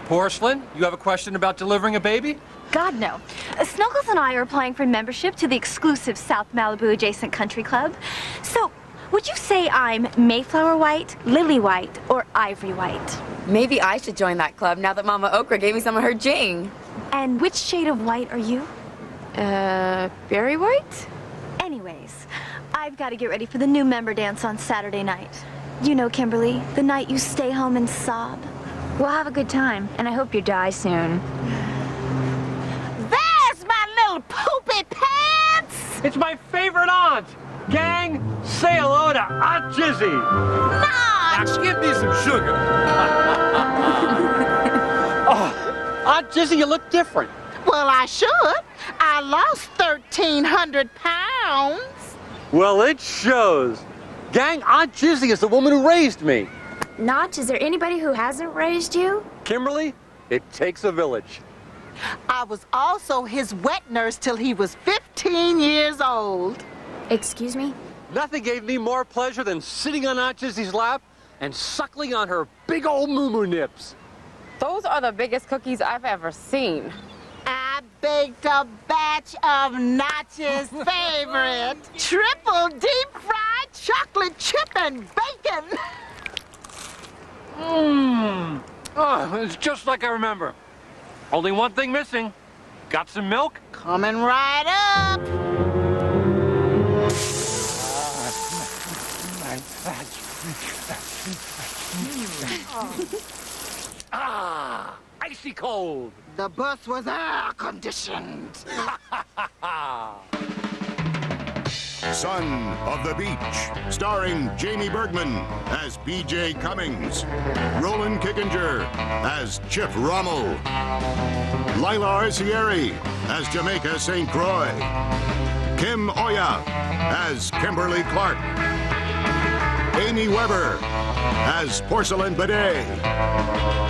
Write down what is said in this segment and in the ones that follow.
Porcelain, you have a question about delivering a baby? God, no. Snuggles and I are applying for membership to the exclusive South Malibu adjacent country club. So, would you say I'm Mayflower White, Lily White, or Ivory White? Maybe I should join that club now that Mama Okra gave me some of her jing. And which shade of white are you? Berry White? Anyways, I've got to get ready for the new member dance on Saturday night. You know, Kimberly, the night you stay home and sob. We'll have a good time, and I hope you die soon. There's my little poopy pants! It's my favorite aunt! Gang, say hello to Aunt Jizzy! Notch! Now give me some sugar! Oh, Aunt Jizzy, you look different. Well, I should. I lost 1,300 pounds. Well, it shows. Gang, Aunt Jizzy is the woman who raised me. Notch, is there anybody who hasn't raised you? Kimberly, it takes a village. I was also his wet nurse till he was 15 years old. Excuse me? Nothing gave me more pleasure than sitting on Aunt Jizzy's lap and suckling on her big old moo-moo nips. Those are the biggest cookies I've ever seen. I baked a batch of Notch's favorite, triple deep-fried chocolate chip and bacon. Mmm. Oh, it's just like I remember. Only one thing missing. Got some milk? Coming right up. Ah, icy cold. The bus was air-conditioned. Son of the Beach, starring Jamie Bergman as B.J. Cummings, Roland Kickinger as Chip Rommel, Lila Arcieri as Jamaica St. Croix, Kim Oya as Kimberly Clark, Amy Weber as Porcelain Bidet,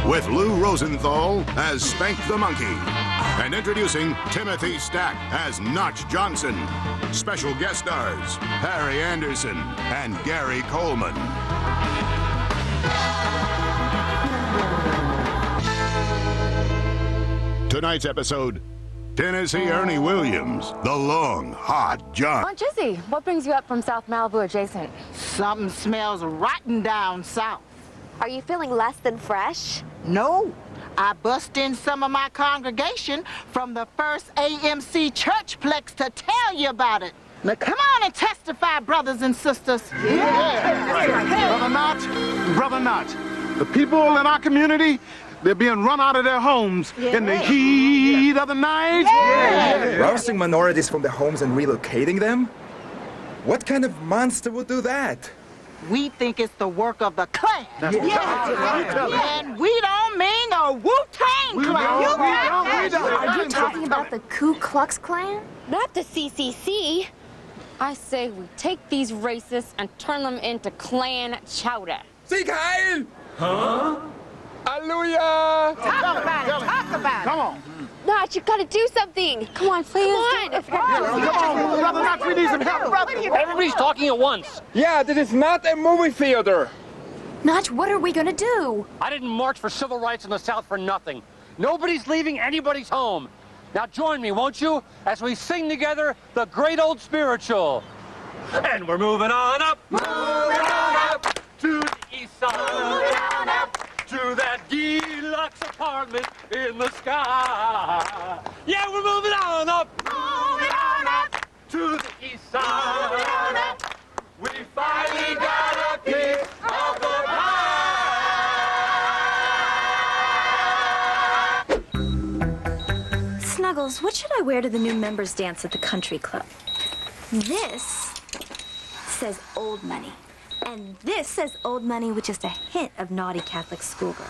with Lou Rosenthal as Spank the Monkey, and introducing Timothy Stack as Notch Johnson. Special guest stars, Harry Anderson and Gary Coleman. Tonight's episode, Tennessee Ernie Williams, The Long Hot John. Aunt Jizzy, what brings you up from South Malibu adjacent? Something smells rotten down south. Are you feeling less than fresh? No, I bust in some of my congregation from the first AMC Churchplex to tell you about it. Now come on and testify, brothers and sisters. Brother Notch, the people in our community, they're being run out of their homes in the heat of the night. Rousing minorities from their homes and relocating them? What kind of monster would do that? We think it's the work of the Klan. And we don't mean the Wu-Tang Clan. Are you talking about the Ku Klux Klan? Not the CCC. I say we take these racists and turn them into Klan chowder. Sieg Heil! Huh? Hallelujah! Talk about it. Talk about it. Come on. Notch, you gotta do something. Come on, please. Come on, Brother Notch, we need some help. Everybody's talking at once. Yeah, this is not a movie theater. Notch, what are we gonna do? I didn't march for civil rights in the South for nothing. Nobody's leaving anybody's home. Now join me, won't you, as we sing together the great old spiritual. And we're moving on up. Moving on up to the east side. Moving on up to that deluxe apartment in the sky. Yeah, we're moving on up. Moving on up to the east side. Moving on up. We finally got a piece of the pie. Snuggles, what should I wear to the new members dance at the country club? This says old money. And this says old money with just a hint of naughty Catholic schoolgirl.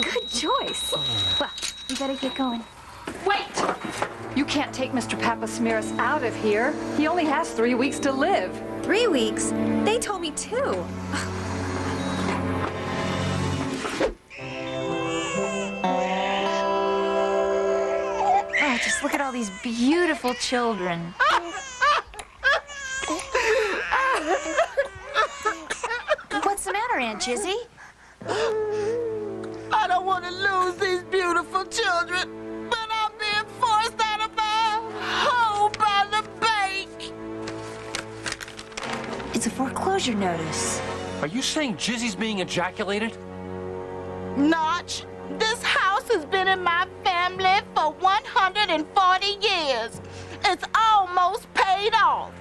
Good choice. Well, you better get going. Wait! You can't take Mr. Papasmiris out of here. He only has 3 weeks to live. 3 weeks? They told me 2. Oh, just look at all these beautiful children. What's the matter, Aunt Jizzy? I don't want to lose these beautiful children, but I'm being forced out of my home by the bank. It's a foreclosure notice. Are you saying Jizzy's being ejaculated? Notch, this house has been in my family for 140 years. It's almost paid off.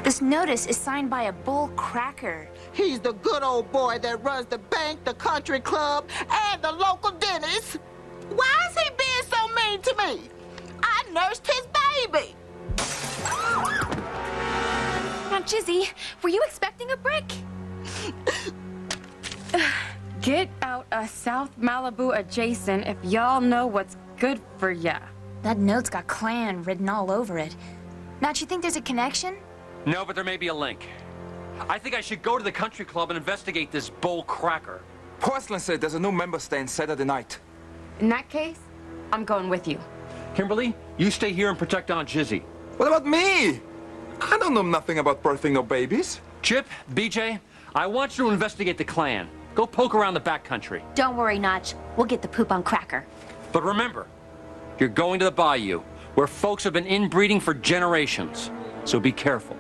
This notice is signed by a bull cracker. He's the good old boy that runs the bank, the country club, and the local Denny's. Why is he being so mean to me? I nursed his baby. Now, Jizzy, were you expecting a break? Get out of South Malibu adjacent if y'all know what's good for ya. That note's got Klan written all over it. Now, do you think there's a connection? No, but there may be a link. I think I should go to the country club and investigate this bull cracker. Porcelain said there's a new member staying Saturday night. In that case, I'm going with you. Kimberly, you stay here and protect Aunt Jizzy. What about me? I don't know nothing about birthing no babies. Chip, BJ, I want you to investigate the Klan. Go poke around the backcountry. Don't worry, Notch. We'll get the poop on Cracker. But remember, you're going to the bayou, where folks have been inbreeding for generations. So be careful.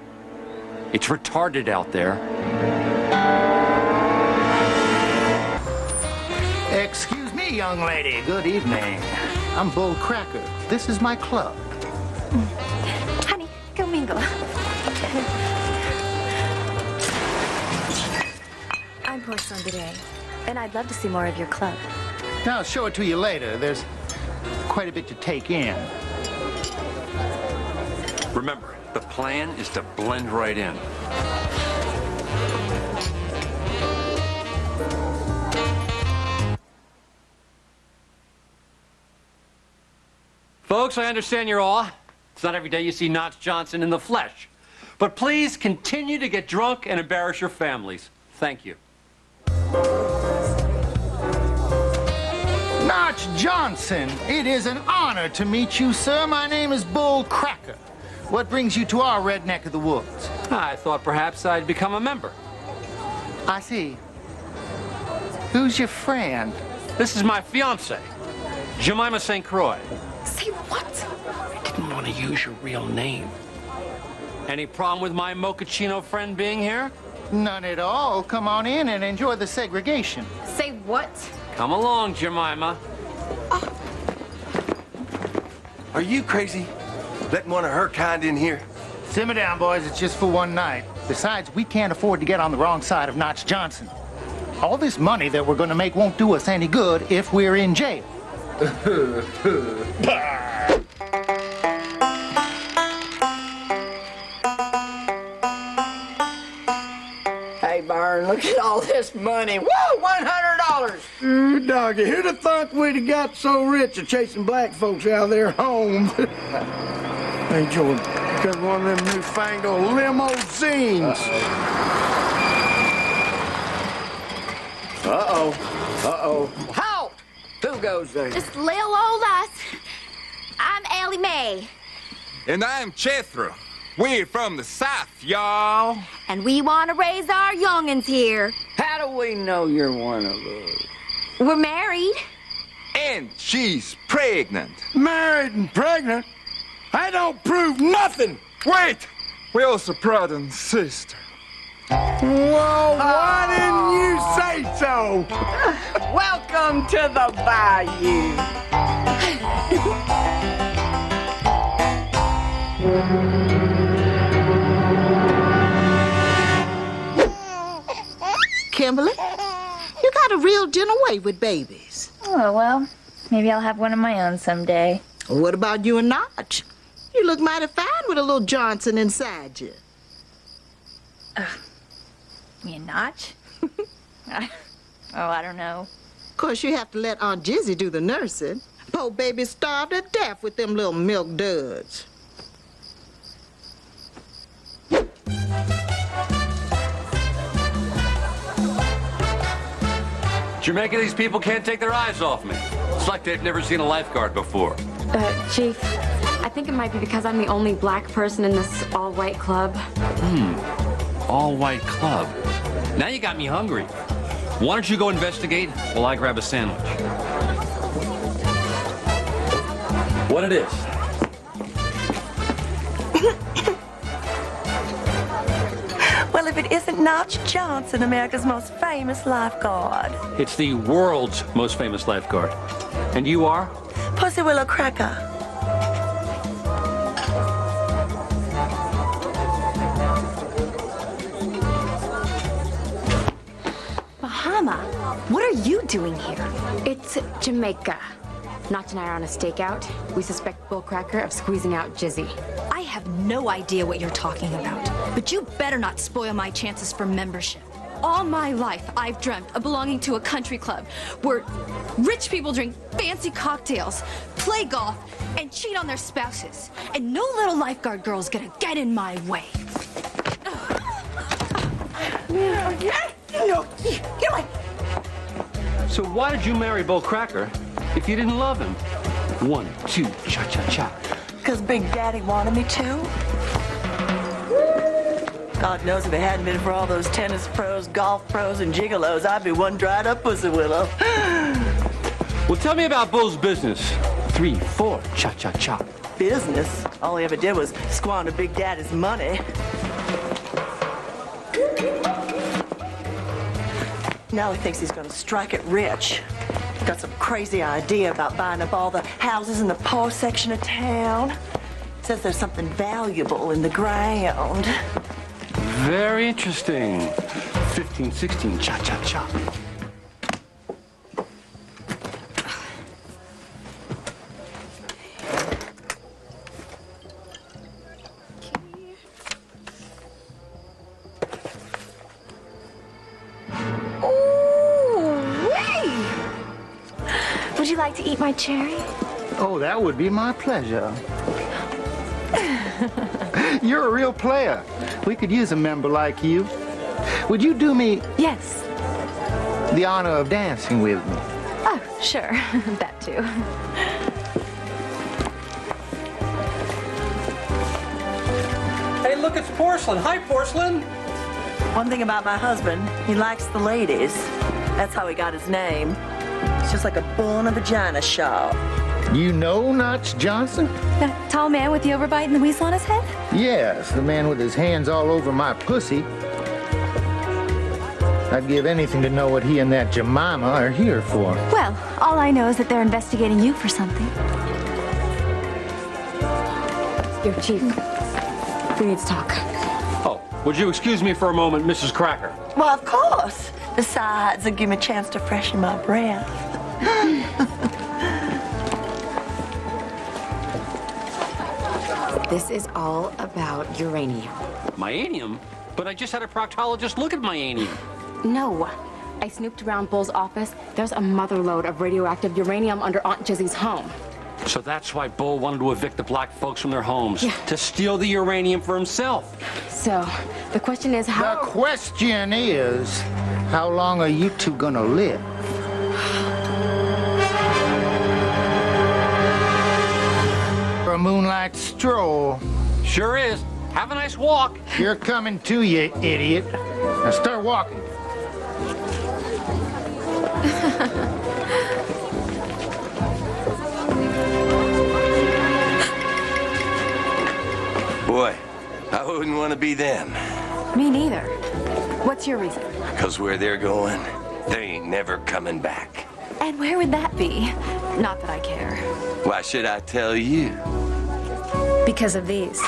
It's retarded out there. Excuse me, young lady. Good evening. I'm Bull Cracker. This is my club. Honey, go mingle. I'm Porcelain today, and I'd love to see more of your club. I'll show it to you later. There's quite a bit to take in. Remember, the plan is to blend right in. Folks, I understand your awe. It's not every day you see Notch Johnson in the flesh. But please continue to get drunk and embarrass your families. Thank you. Notch Johnson, it is an honor to meet you, sir. My name is Bull Cracker. What brings you to our red neck of the woods? I thought perhaps I'd become a member. I see. Who's your friend? This is my fiancée, Jemima St. Croix. Say what? I didn't want to use your real name. Any problem with my mochaccino friend being here? None at all. Come on in and enjoy the segregation. Say what? Come along, Jemima. Are you crazy? Letting one of her kind in here? Simmer down, boys. It's just for one night. Besides, we can't afford to get on the wrong side of Notch Johnson. All this money that we're going to make won't do us any good if we're in jail. Hey, Byron, look at all this money. Woo, $100! Ooh, doggy, who'd have thought we'd have got so rich of chasing black folks out of their homes? Hey, Jordan, got one of them newfangled limousines. Uh-oh. Halt! Who goes there? Just little old us. I'm Ellie Mae. And I'm Jethro. We're from the South, y'all. And we want to raise our young'uns here. How do we know you're one of us? We're married. And she's pregnant. Married and pregnant? I don't prove nothing. Wait! We're also brother and sister. Well, why didn't you say so? Welcome to the bayou. Kimberly, you got a real dinner way with babies. Oh, well, maybe I'll have one of my own someday. What about you and Notch? You look mighty fine with a little Johnson inside you. Me and Notch? I don't know. Of course, you have to let Aunt Jizzy do the nursing. Poor baby starved to death with them little milk duds. Jamaica, these people can't take their eyes off me. It's like they've never seen a lifeguard before. Chief, I think it might be because I'm the only black person in this all-white club. All-white club. Now you got me hungry. Why don't you go investigate while I grab a sandwich? What it is? Well, if it isn't Notch Johnson, America's most famous lifeguard. It's the world's most famous lifeguard. And you are? Pussy Willow Cracker. Bahama, what are you doing here? It's Jamaica. Notch and I are on a stakeout. We suspect Bull Cracker of squeezing out Jizzy. I have no idea what you're talking about, but you better not spoil my chances for membership. All my life, I've dreamt of belonging to a country club where rich people drink fancy cocktails, play golf, and cheat on their spouses. And no little lifeguard girl's gonna get in my way. So why did you marry Bull Cracker if you didn't love him? 1, 2, cha-cha-cha. Because Big Daddy wanted me to. God knows if it hadn't been for all those tennis pros, golf pros, and gigolos, I'd be one dried up Pussy Willow. Well, tell me about Bull's business. 3, 4, cha-cha-cha. Business? All he ever did was squander Big Daddy's money. Now he thinks he's gonna strike it rich. Got some crazy idea about buying up all the houses in the poor section of town. Says there's something valuable in the ground. Very interesting. 15, 16, cha-cha-cha. Would you like to eat my cherry? Oh, that would be my pleasure. You're a real player. We could use a member like you. Would you do me... Yes. ...the honor of dancing with me? Oh, sure. That too. Hey, look, it's Porcelain. Hi, Porcelain. One thing about my husband, he likes the ladies. That's how he got his name. It's just like a bull in a vagina shop. You know Notch Johnson? That tall man with the overbite and the weasel on his head? Yes, the man with his hands all over my pussy. I'd give anything to know what he and that Jemima are here for. Well, all I know is that they're investigating you for something. Your chief. We need to talk. Oh, would you excuse me for a moment, Mrs. Cracker? Well, of course. Besides, it'll give me a chance to freshen my breath. This is all about uranium. Myanium? But I just had a proctologist look at myanium. No. I snooped around Bull's office. There's a motherload of radioactive uranium under Aunt Jizzy's home. So that's why Bull wanted to evict the black folks from their homes. Yeah. To steal the uranium for himself. So, the question is how... The question is, how long are you two gonna live? For a moonlight stroll. Sure is. Have a nice walk. You're coming too, you idiot. Now start walking. Boy, I wouldn't want to be them. Me neither. What's your reason? Because where they're going, they ain't never coming back. And where would that be? Not that I care. Why should I tell you? Because of these.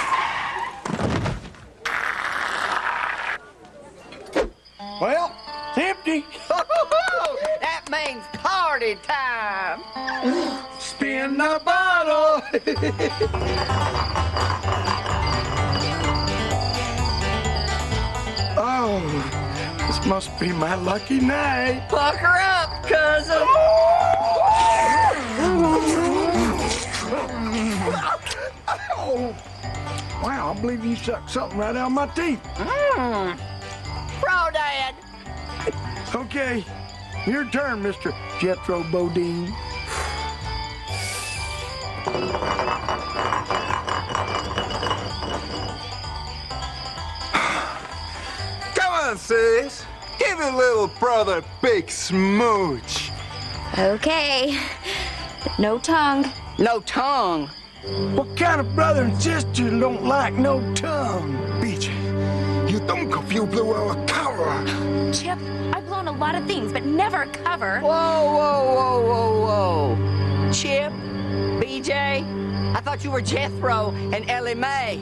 Well, it's empty. That means party time. Spin the bottle. Oh, this must be my lucky night. Pucker up, cousin. Oh, wow, I believe you sucked something right out of my teeth. Pro Dad. Okay, your turn, Mr. Jethro Bodine. Come on, sis. Get Give a little brother a big smooch. Okay. No tongue. No tongue? What kind of brother and sister don't like no tongue? BJ, you don't confuse blew our cover. Chip, I've blown a lot of things, but never a cover. Whoa. Chip, BJ, I thought you were Jethro and Ellie Mae.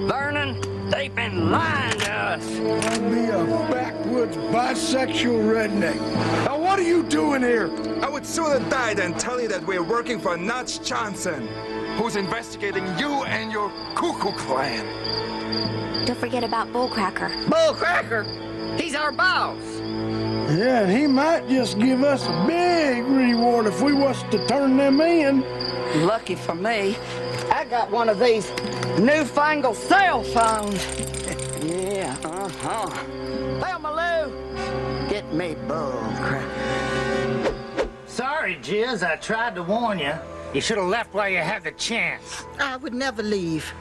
Vernon, they've been lying to us. I'd be a backwoods bisexual redneck. Now what are you doing here? I would sooner die than tell you that we're working for Notch Johnson, who's investigating you and your cuckoo clan. Don't forget about Bullcracker. Bullcracker? He's our boss. Yeah, and he might just give us a big reward if we was to turn them in. Lucky for me, I got one of these newfangled cell phones. Yeah, Thelma Lou, get me Bullcracker. Sorry, Jizz, I tried to warn you. You should have left while you had the chance. I would never leave.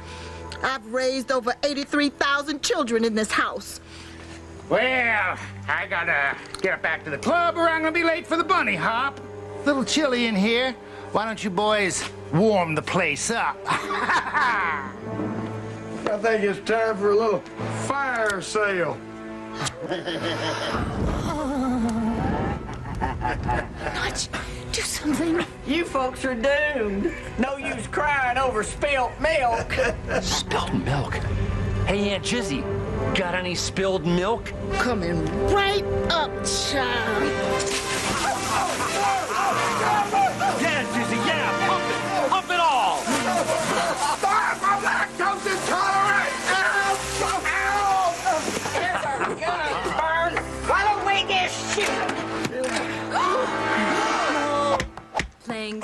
I've raised over 83,000 children in this house. Well, I gotta get back to the club or I'm gonna be late for the bunny hop. Little chilly in here. Why don't you boys warm the place up? I think it's time for a little fire sale. Notch, do something. You folks are doomed. No use crying over spilt milk. Spilled milk? Hey, Aunt Jizzy, got any spilled milk? Coming right up, child. Yeah, Jizzy, yeah, pump it all. Stop! I'm lactose intolerant! Here's our gun, Burn. Why don't we get shit? Playing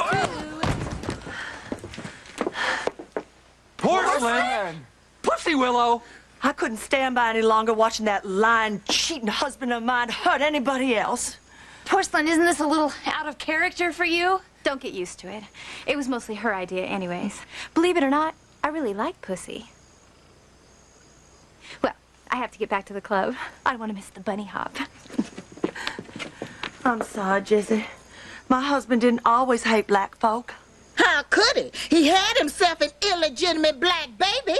Porcelain? Pussy Willow? I couldn't stand by any longer watching that lying, cheating husband of mine hurt anybody else. Porcelain, isn't this a little out of character for you? Don't get used to it. It was mostly her idea anyways. Believe it or not, I really like Pussy. Well, I have to get back to the club. I don't want to miss the bunny hop. I'm sorry, Jizzy. My husband didn't always hate black folk. How could he? He had himself an illegitimate black baby.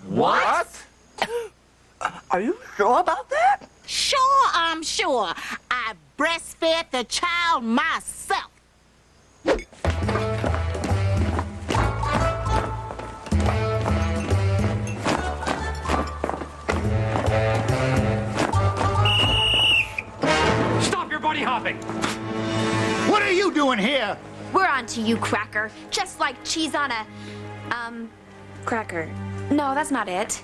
What? Are you sure about that? Sure, I'm sure. I breastfed the child myself. Stop your bunny hopping! What are you doing here? We're on to you, Cracker. Just like cheese on a, cracker. No, that's not it.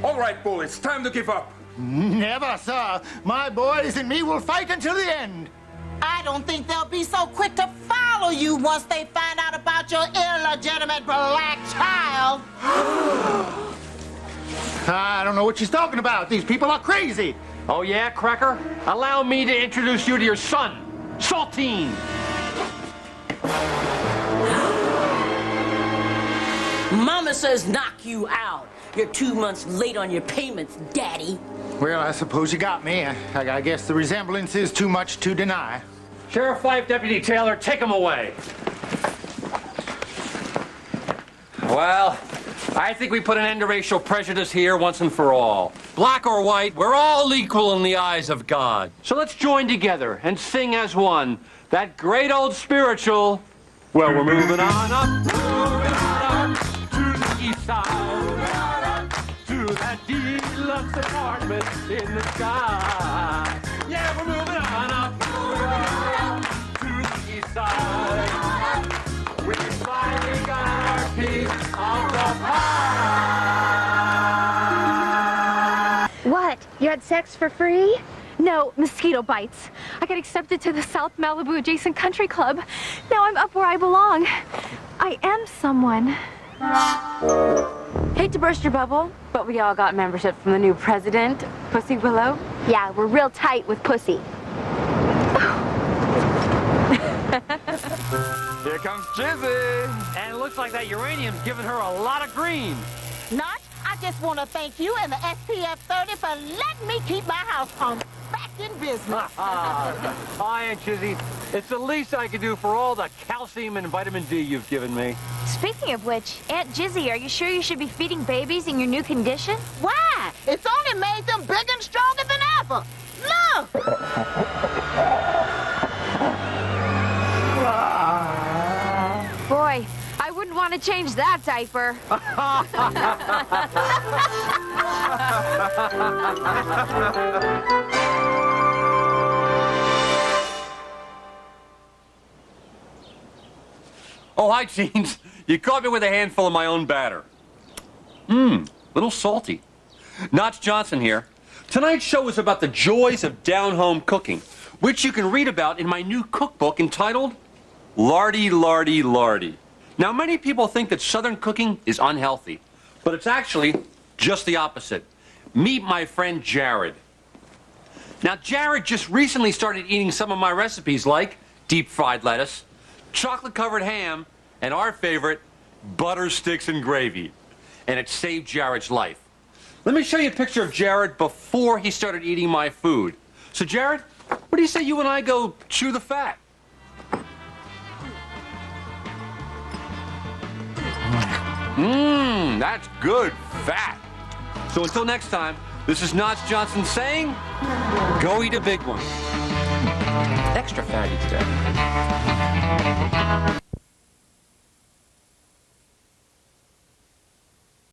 All right, boys, time to give up. Never, sir. My boys and me will fight until the end. I don't think they'll be so quick to follow you once they find out about your illegitimate black child. I don't know what she's talking about. These people are crazy. Oh, yeah, Cracker? Allow me to introduce you to your son, Saltine. Mama says knock you out. You're 2 months late on your payments, Daddy. Well, I suppose you got me. I guess the resemblance is too much to deny. Sheriff Fife, Deputy Taylor, take him away. Well, I think we put an end to racial prejudice here once and for all. Black or white, we're all equal in the eyes of God. So let's join together and sing as one that great old spiritual, well, we're moving on up, moving on up to the east side, to that deluxe apartment in the sky. Yeah, we're moving on up to the east side. We finally got our piece of the pie. What? You had sex for free? No, mosquito bites. I got accepted to the South Malibu Adjacent Country Club. Now I'm up where I belong. I am someone. Hate to burst your bubble, but we all got membership from the new president, Pussy Willow. Yeah, we're real tight with Pussy. Here comes Jizzy. And it looks like that uranium's giving her a lot of green. Notch, I just want to thank you and the SPF 30 for letting me keep my house on back in business. Hi, Aunt Jizzy. It's the least I can do for all the calcium and vitamin D you've given me. Speaking of which, Aunt Jizzy, are you sure you should be feeding babies in your new condition? Why? It's only made them bigger and stronger than ever. Look! Boy, I wouldn't want to change that diaper. Oh, hi, Jeans. You caught me with a handful of my own batter. Little salty. Notch Johnson here. Tonight's show is about the joys of down-home cooking, which you can read about in my new cookbook entitled Lardy, Lardy, Lardy. Now, many people think that Southern cooking is unhealthy, but it's actually just the opposite. Meet my friend Jared. Now, Jared just recently started eating some of my recipes like deep-fried lettuce, chocolate-covered ham, and our favorite, butter sticks and gravy. And it saved Jared's life. Let me show you a picture of Jared before he started eating my food. So, Jared, what do you say you and I go chew the fat? That's good fat. So until next time, this is Notch Johnson saying, go eat a big one. Extra fatty today.